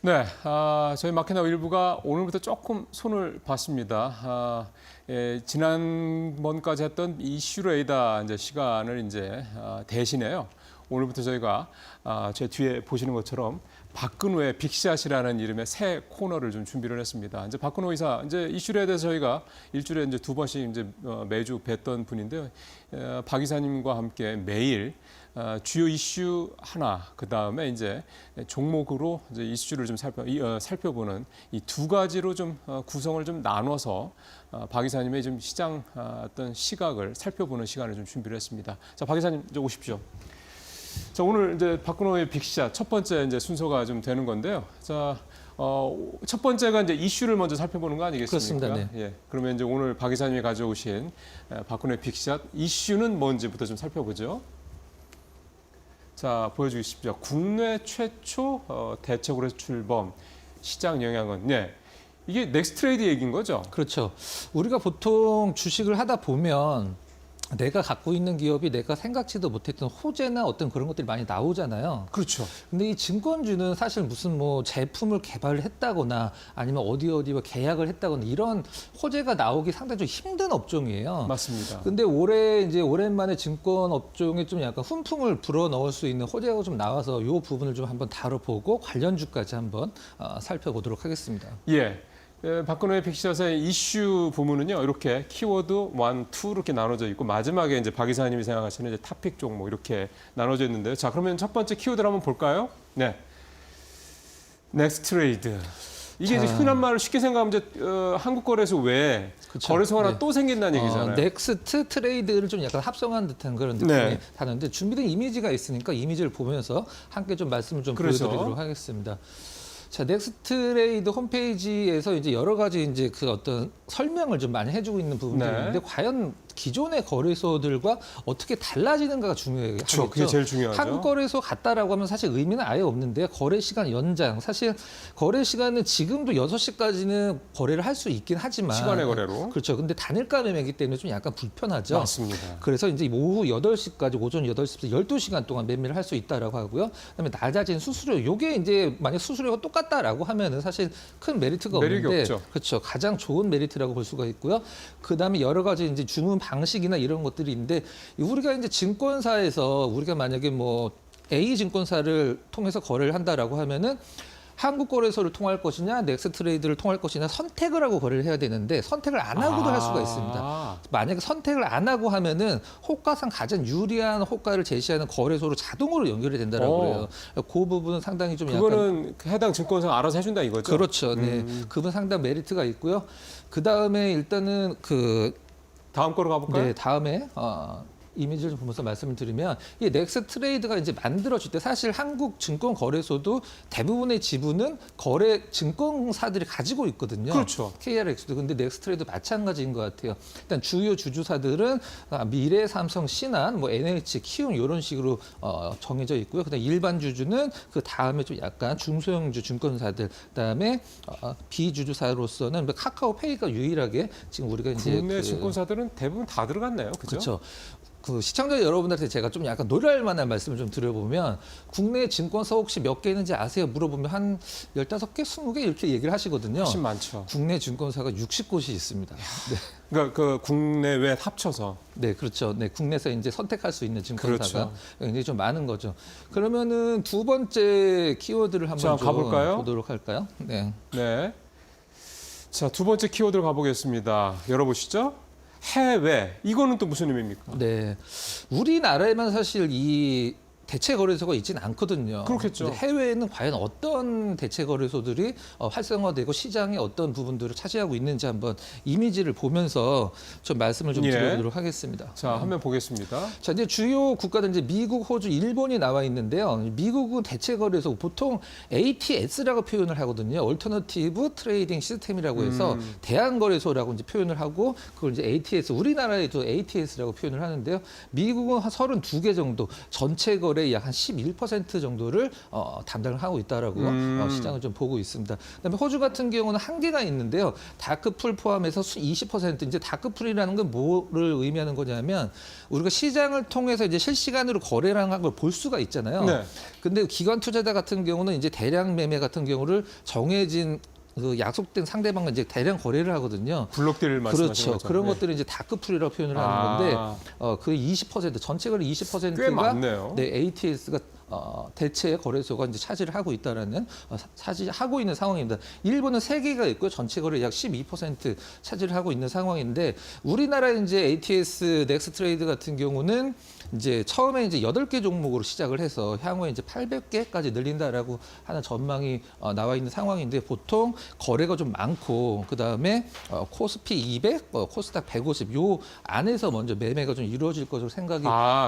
네, 저희 마켓나우 일부가 오늘부터 조금 손을 봤습니다. 지난번까지 했던 이슈레이더 이제 시간을 이제 대신해요. 오늘부터 저희가 제 뒤에 보시는 것처럼 박근호의 빅샷이라는 이름의 새 코너를 좀 준비를 했습니다. 이제 박근호 이사, 이제 이슈에 대해서 저희가 일주일에 이제 두 번씩 이제 매주 뵀던 분인데요. 박 이사님과 함께 매일 주요 이슈 하나, 그 다음에 이제 종목으로 이제 이슈를 좀 살펴보는 이 두 가지로 좀 구성을 좀 나눠서 박 이사님의 좀 시장 어떤 시각을 살펴보는 시간을 좀 준비를 했습니다. 자, 박 이사님 이제 오십시오. 자, 오늘 이제 박근호의 빅샷 첫 번째 이제 순서가 좀 되는 건데요. 자, 첫 번째가 이제 이슈를 먼저 살펴보는 거 아니겠습니까? 그렇습니다. 네. 예. 그러면 이제 오늘 박 이사님이 가져오신 박근호의 빅샷 이슈는 뭔지부터 좀 살펴보죠. 자, 보여주십시오. 국내 최초 대책으로 출범 시장 영향은 이게 넥스트레이드 얘기인 거죠? 그렇죠. 우리가 보통 주식을 하다 보면 내가 갖고 있는 기업이 내가 생각지도 못했던 호재나 어떤 그런 것들이 많이 나오잖아요. 그렇죠. 근데 이 증권주는 사실 무슨 뭐 제품을 개발을 했다거나 아니면 어디와 계약을 했다거나 이런 호재가 나오기 상당히 좀 힘든 업종이에요. 맞습니다. 근데 올해 이제 오랜만에 증권 업종에 좀 약간 훈풍을 불어 넣을 수 있는 호재가 좀 나와서 이 부분을 좀 한번 다뤄보고 관련주까지 한번 살펴보도록 하겠습니다. 예. 박근호의 빅샷의 이슈 부문은요, 이렇게 키워드 1, 2 이렇게 나눠져 있고, 마지막에 이제 박 이사님이 생각하시는 이제 토픽 종목 이렇게 나눠져 있는데요. 자, 그러면 첫 번째 키워드를 한번 볼까요? 네. 넥스트레이드. 이게 이제 흔한 말을 쉽게 생각하면 이제 한국 거래소 외에 그쵸. 거래소가 하나 네. 또 생긴다는 얘기잖아요. 넥스트 트레이드를 좀 약간 합성한 듯한 그런 느낌이 네. 나는데 준비된 이미지가 있으니까 이미지를 보면서 함께 좀 말씀을 좀 그렇죠. 보여드리도록 하겠습니다. 자, 넥스트레이드 홈페이지에서 이제 여러 가지 이제 그 어떤 설명을 좀 많이 해주고 있는 부분들이 네. 있는데 과연 기존의 거래소들과 어떻게 달라지는가가 중요하겠죠. 그렇죠. 그게 제일 중요하죠. 한국 거래소 같다라고 하면 사실 의미는 아예 없는데 거래 시간 연장. 사실 거래 시간은 지금도 6시까지는 거래를 할 수 있긴 하지만 시간의 거래로. 그렇죠. 근데 단일가 매매이기 때문에 좀 약간 불편하죠. 맞습니다. 그래서 이제 오후 8시까지 오전 8시부터 12시간 동안 매매를 할 수 있다라고 하고요. 그다음에 낮아진 수수료. 요게 이제 만약 수수료가 똑같다라고 하면은 사실 큰 메리트가 메리트가 없는데 없죠. 그렇죠. 가장 좋은 메리트라고 볼 수가 있고요. 그다음에 여러 가지 이제 주문 방식이나 이런 것들이 있는데 우리가 이제 증권사에서 우리가 만약에 뭐 A 증권사를 통해서 거래를 한다라고 하면은 한국 거래소를 통할 것이냐, 넥스트레이드를 통할 것이냐 선택을 하고 거래를 해야 되는데 선택을 안 하고도 할 수가 있습니다. 만약에 선택을 안 하고 하면은 호가상 가장 유리한 호가를 제시하는 거래소로 자동으로 연결이 된다라고 그래요. 그 부분은 상당히 좀 약간 그거는 해당 증권사가 알아서 해준다 이거죠? 그렇죠. 네, 그분 상당 메리트가 있고요. 그 다음에 일단은 다음 거로 가볼까요? 네, 다음에 이미지를 좀 보면서 말씀을 드리면 이 넥스트레이드가 이제 만들어질 때 사실 한국 증권 거래소도 대부분의 지분은 거래 증권사들이 가지고 있거든요. 그렇죠. KRX도 근데 넥스트레이드 마찬가지인 것 같아요. 일단 주요 주주사들은 미래, 삼성, 신한, 뭐 NH, 키움 이런 식으로 정해져 있고요. 그다음 일반 주주는 그 다음에 좀 약간 중소형주 증권사들, 그다음에 비주주사로서는 카카오페이가 유일하게 지금 우리가 이제 국내 증권사들은 대부분 다 들어갔네요. 그죠? 그렇죠. 그 시청자 여러분들한테 제가 좀 약간 노래할 만한 말씀을 좀 드려보면 국내 증권사 혹시 몇 개 있는지 아세요? 물어보면 한 15개, 20개 이렇게 얘기를 하시거든요. 훨씬 많죠. 국내 증권사가 60곳이 있습니다. 네. 그러니까 그 국내외 합쳐서. 네, 그렇죠. 네, 국내에서 이제 선택할 수 있는 증권사가 그렇죠. 굉장히 좀 많은 거죠. 그러면은 두 번째 키워드를 한번 자, 좀 가볼까요? 보도록 할까요? 네. 네. 자, 두 번째 키워드로 가보겠습니다. 열어보시죠. 해외. 이거는 또 무슨 의미입니까? 네, 우리나라에만 사실 이 대체 거래소가 있지는 않거든요. 그렇겠죠. 근데 해외에는 과연 어떤 대체 거래소들이 활성화되고 시장의 어떤 부분들을 차지하고 있는지 한번 이미지를 보면서 좀 말씀을 좀 드려보도록 하겠습니다. 자, 화면 보겠습니다. 자, 이제 주요 국가들 이제 미국, 호주, 일본이 나와 있는데요. 미국은 대체 거래소 보통 ATS라고 표현을 하거든요. 얼터너티브 트레이딩 시스템이라고 해서 대안 거래소라고 이제 표현을 하고 그걸 이제 ATS 우리나라에도 ATS라고 표현을 하는데요. 미국은 한 32개 정도 전체 거래 거래의 약 한 11% 정도를 담당을 하고 있다라고 시장을 좀 보고 있습니다. 그다음에 호주 같은 경우는 한계가 있는데요. 다크풀 포함해서 20%. 이제 다크풀이라는 건 뭐를 의미하는 거냐면 우리가 시장을 통해서 이제 실시간으로 거래라는 걸 볼 수가 있잖아요. 네. 근데 기관 투자자 같은 경우는 이제 대량 매매 같은 경우를 정해진 그 약속된 상대방과 이제 대량 거래를 하거든요. 블록딜 말씀하시는 그렇죠. 거죠. 그런 네. 것들을 이제 다크풀이라고 표현을 하는 건데 그 20% 전체 거래 20%가 꽤 많네요. 네, ATS가 대체 거래소가 이제 차지를 하고 있다라는 차지하고 있는 상황입니다. 일본은 3개가 있고요. 전체 거래 약 12% 차지를 하고 있는 상황인데 우리나라 이제 ATS 넥스트레이드 같은 경우는 이제 처음에 이제 8개 종목으로 시작을 해서 향후에 이제 800개까지 늘린다라고 하는 전망이 나와 있는 상황인데 보통 거래가 좀 많고 그다음에 코스피 200, 코스닥 150 요 안에서 먼저 매매가 좀 이루어질 것으로 생각이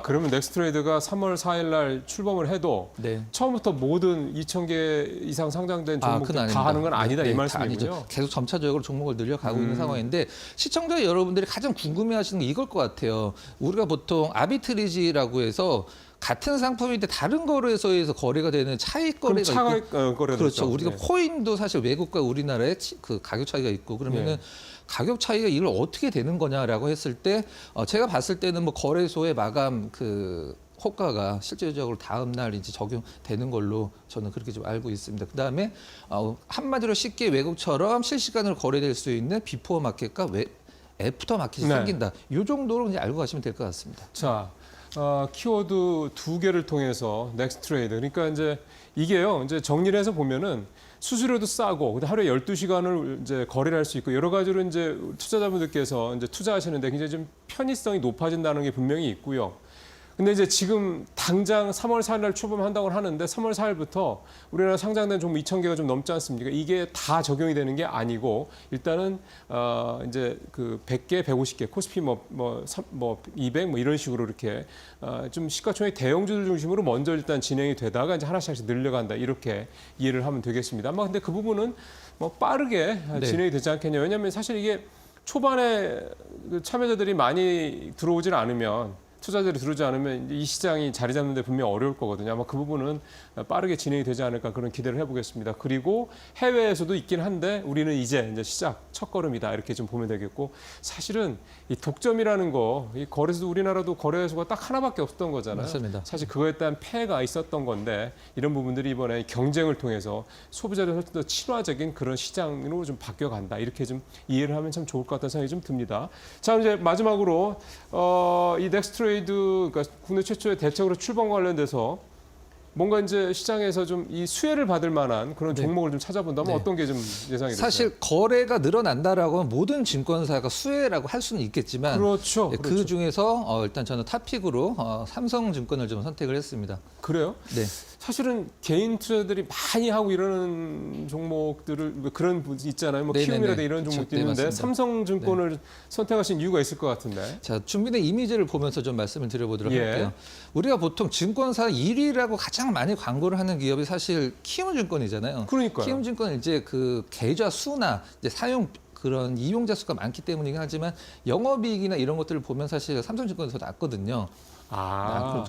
그러면 넥스트레이드가 3월 4일 날 출범을 해도 네. 처음부터 모든 2,000개 이상 상장된 종목들 그건 다 하는 건 아니다 네, 이 다 말씀이군요. 아니죠. 계속 점차적으로 종목을 늘려가고 있는 상황인데 시청자 여러분들이 가장 궁금해하시는 게 이걸 것 같아요. 우리가 보통 아비트리지라고 해서 같은 상품인데 다른 거래소에서 거래가 되는 차익 그럼 거래가 차가 있고 거래가 그렇죠. 있죠. 우리가 네. 코인도 사실 외국과 우리나라의 그 가격 차이가 있고 그러면은 네. 가격 차이가 이걸 어떻게 되는 거냐라고 했을 때 제가 봤을 때는 뭐 거래소의 마감 그 호가가 실질적으로 다음 날 이제 적용되는 걸로 저는 그렇게 좀 알고 있습니다. 그다음에 한마디로 쉽게 외국처럼 실시간으로 거래될 수 있는 비포 마켓과 애프터 마켓이 네. 생긴다. 이 정도로 이제 알고 가시면 될 것 같습니다. 자, 키워드 2개를 통해서 넥스트레이드. 그러니까 이제 이게요. 이제 정리를 해서 보면은 수수료도 싸고 근데 하루에 12시간을 이제 거래를 할 수 있고 여러 가지로 이제 투자자분들께서 이제 투자하시는데 굉장히 좀 편의성이 높아진다는 게 분명히 있고요. 근데 이제 지금 당장 3월 4일 날 출범한다고 하는데 3월 4일부터 우리나라 상장된 종목 2,000개가 좀 넘지 않습니까? 이게 다 적용이 되는 게 아니고 일단은 이제 그 100개, 150개, 코스피 뭐 200 뭐 이런 식으로 이렇게 좀 시가총액 대형주들 중심으로 먼저 일단 진행이 되다가 이제 하나씩 늘려간다 이렇게 이해를 하면 되겠습니다. 아마 근데 그 부분은 뭐 빠르게 네. 진행이 되지 않겠냐. 왜냐하면 사실 이게 초반에 그 참여자들이 많이 들어오질 않으면 투자자들이 들어오지 않으면 이 시장이 자리 잡는 데 분명히 어려울 거거든요. 아마 그 부분은 빠르게 진행이 되지 않을까 그런 기대를 해보겠습니다. 그리고 해외에서도 있긴 한데 우리는 이제 시작, 첫걸음이다 이렇게 좀 보면 되겠고 사실은 이 독점이라는 거, 이 거래소도 우리나라도 거래소가 딱 하나밖에 없었던 거잖아요. 맞습니다. 사실 그거에 대한 폐해가 있었던 건데 이런 부분들이 이번에 경쟁을 통해서 소비자들 훨씬 더 친화적인 그런 시장으로 좀 바뀌어간다 이렇게 좀 이해를 하면 참 좋을 것 같다는 생각이 좀 듭니다. 자 이제 마지막으로 이 넥스트레이드 그러니까 국내 최초의 대책으로 출범 관련돼서 뭔가 이제 시장에서 좀 이 수혜를 받을 만한 그런 종목을 좀 찾아본다면 어떤 게 좀 예상이 되세요? 사실 거래가 늘어난다라고 하면 모든 증권사가 수혜라고 할 수는 있겠지만 그렇죠. 그 중에서 일단 저는 탑픽으로 삼성증권을 좀 선택을 했습니다. 그래요? 네. 사실은 개인 투자들이 많이 하고 이러는 종목들을 그런 분 있잖아요. 뭐 네네네. 키움이라든지 이런 종목도 그렇죠. 네, 있는데 맞습니다. 삼성증권을 선택하신 이유가 있을 것 같은데. 자, 준비된 이미지를 보면서 좀 말씀을 드려보도록 예. 할게요. 우리가 보통 증권사 1위라고 가장 많이 광고를 하는 기업이 사실 키움증권이잖아요. 그러니까요. 키움증권은 이제 그 계좌 수나 이제 사용 그런 이용자 수가 많기 때문이긴 하지만 영업이익이나 이런 것들을 보면 사실 삼성증권에서 낮거든요.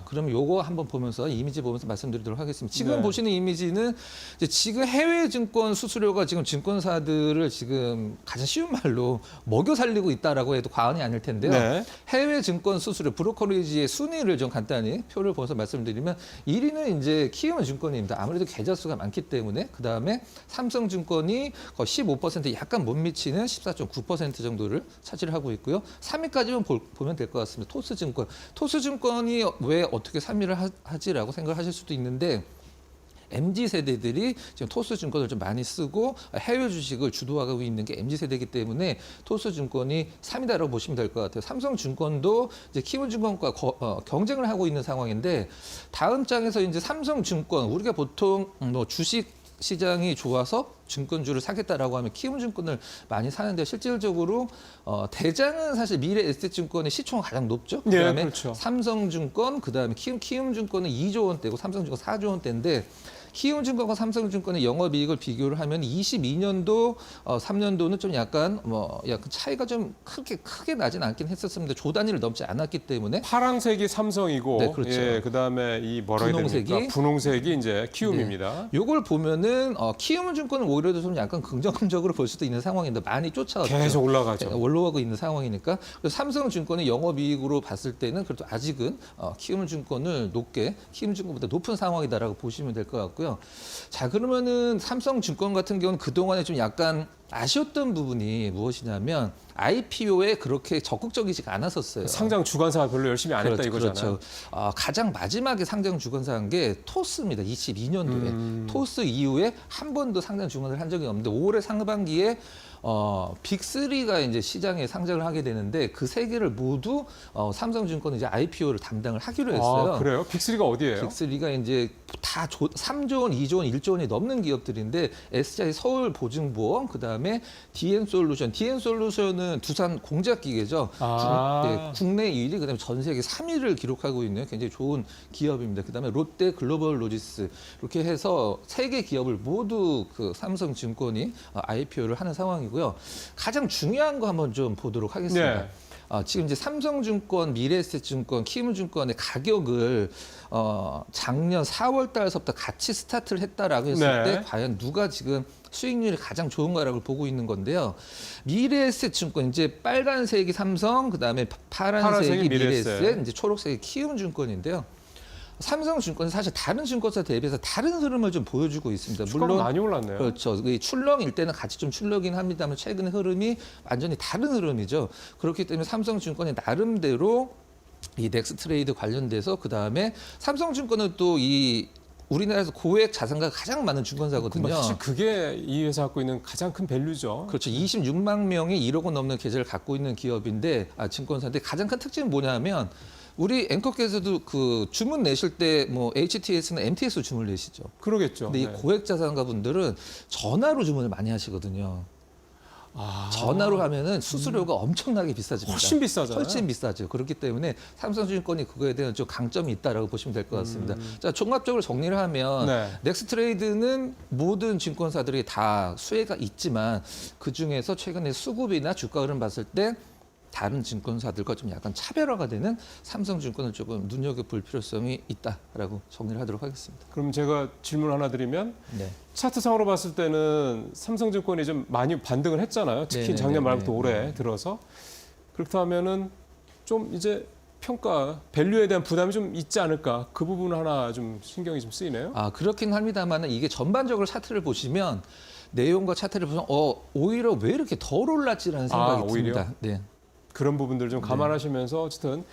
그럼 요거 한번 보면서 이미지 보면서 말씀드리도록 하겠습니다. 지금 네. 보시는 이미지는 이제 지금 해외 증권 수수료가 지금 증권사들을 지금 가장 쉬운 말로 먹여 살리고 있다라고 해도 과언이 아닐 텐데요. 네. 해외 증권 수수료 브로커리지의 순위를 좀 간단히 표를 보면서 말씀드리면 1위는 이제 키움증권입니다. 아무래도 계좌 수가 많기 때문에 그 다음에 삼성증권이 거의 15% 약간 못 미치는 14.9% 정도를 차지를 하고 있고요. 3위까지만 보면 될 것 같습니다. 토스증권. 토스증권이 왜 어떻게 3위를 하지라고 생각하실 수도 있는데 MZ세대들이 지금 토스증권을 좀 많이 쓰고 해외 주식을 주도하고 있는 게 MZ세대이기 때문에 토스증권이 3위다라고 보시면 될 것 같아요. 삼성증권도 이제 키움증권과 경쟁을 하고 있는 상황인데 다음 장에서 이제 삼성증권 우리가 보통 뭐 주식 시장이 좋아서 증권주를 사겠다라고 하면 키움증권을 많이 사는데 실질적으로 대장은 사실 미래에셋증권의 시총이 가장 높죠. 그다음에 그렇죠. 삼성증권, 그다음에 키움증권은 2조 원대고 삼성증권 4조 원대인데 키움증권과 삼성증권의 영업이익을 비교를 하면 22년도, 3년도는 좀 약간 차이가 좀 크게 나진 않긴 했었습니다. 조 단위를 넘지 않았기 때문에. 파랑색이 삼성이고, 네, 그렇죠. 예, 그다음에 이 뭐라 해야 됩니까? 분홍색이 이제 키움입니다. 요걸 보면은 키움증권은 오히려 좀 약간 긍정적으로 볼 수도 있는 상황인데 많이 쫓아왔죠. 계속 올라가죠. 올라가고 있는 상황이니까. 그래서 삼성증권의 영업이익으로 봤을 때는 그래도 아직은 키움증권을 키움증권보다 높은 상황이다라고 보시면 될 것 같고요. 자, 그러면은 삼성증권 같은 경우는 그동안에 좀 약간 아쉬웠던 부분이 무엇이냐면 IPO에 그렇게 적극적이지가 않았었어요. 상장 주관사 별로 열심히 안 했다 이거잖아요. 그렇죠. 가장 마지막에 상장 주관사한 게 토스입니다. 22년도에. 토스 이후에 한 번도 상장 주관을 한 적이 없는데 올해 상반기에 빅3가 이제 시장에 상장을 하게 되는데 그 세 개를 모두 삼성증권은 이제 IPO를 담당을 하기로 했어요. 아, 그래요? 빅3가 어디예요? 빅3가 이제 다 3조 원, 2조 원, 1조 원이 넘는 기업들인데 SJ 서울보증보험, 그다음에 DN솔루션. DN솔루션은 두산 공작기계죠. 국내 1위, 그다음에 전 세계 3위를 기록하고 있는 굉장히 좋은 기업입니다. 그다음에 롯데 글로벌 로지스 이렇게 해서 세 개 기업을 모두 그 삼성증권이 IPO를 하는 상황이고요. 가장 중요한 거 한번 좀 보도록 하겠습니다. 네. 지금 이제 삼성증권, 미래에셋증권, 키움증권의 가격을 작년 4월 달서부터 같이 스타트를 했다라고 했을 때 과연 누가 지금 수익률이 가장 좋은가라고 보고 있는 건데요. 미래에셋증권 이제 빨간색이 삼성, 그다음에 파란색이 미래에셋, 이제 초록색이 키움증권인데요. 삼성증권은 사실 다른 증권사 대비해서 다른 흐름을 좀 보여주고 있습니다. 물론 많이 올랐네요. 그렇죠. 출렁일 때는 같이 좀 출렁이긴 합니다만 최근의 흐름이 완전히 다른 흐름이죠. 그렇기 때문에 삼성증권이 나름대로 이 넥스트레이드 관련돼서 그다음에 삼성증권은 또 이 우리나라에서 고액 자산가가 가장 많은 증권사거든요. 사실 그게 이 회사 갖고 있는 가장 큰 밸류죠. 그렇죠. 26만 명이 1억 원 넘는 계좌를 갖고 있는 기업인데 증권사인데 가장 큰 특징은 뭐냐면 우리 앵커께서도 그 주문 내실 때 뭐 HTS나 MTS 주문을 내시죠. 그러겠죠. 근데 이 고액 자산가 분들은 전화로 주문을 많이 하시거든요. 전화로 하면은 수수료가 엄청나게 비싸집니다. 훨씬 비싸잖아요. 훨씬 비싸죠. 그렇기 때문에 삼성증권이 그거에 대한 좀 강점이 있다라고 보시면 될 것 같습니다. 자, 종합적으로 정리를 하면 넥스트레이드는 모든 증권사들이 다 수혜가 있지만 그 중에서 최근에 수급이나 주가 흐름 봤을 때 다른 증권사들과 좀 약간 차별화가 되는 삼성증권을 조금 눈여겨볼 필요성이 있다라고 정리를 하도록 하겠습니다. 그럼 제가 질문 하나 드리면 차트상으로 봤을 때는 삼성증권이 좀 많이 반등을 했잖아요. 특히 작년 말부터 올해 들어서. 그렇다면은 좀 이제 평가, 밸류에 대한 부담이 좀 있지 않을까. 그 부분 하나 좀 신경이 좀 쓰이네요. 그렇긴 합니다만 이게 전반적으로 차트를 보시면 내용과 차트를 보면 오히려 왜 이렇게 덜 올랐지라는 생각이 듭니다. 네. 그런 부분들 좀 감안하시면서 어쨌든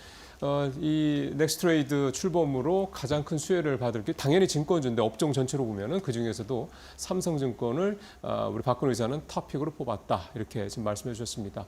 이 넥스트레이드 출범으로 가장 큰 수혜를 받을 게 당연히 증권주인데 업종 전체로 보면은 그 중에서도 삼성증권을 우리 박근혜 의사는 탑픽으로 뽑았다 이렇게 지금 말씀해 주셨습니다.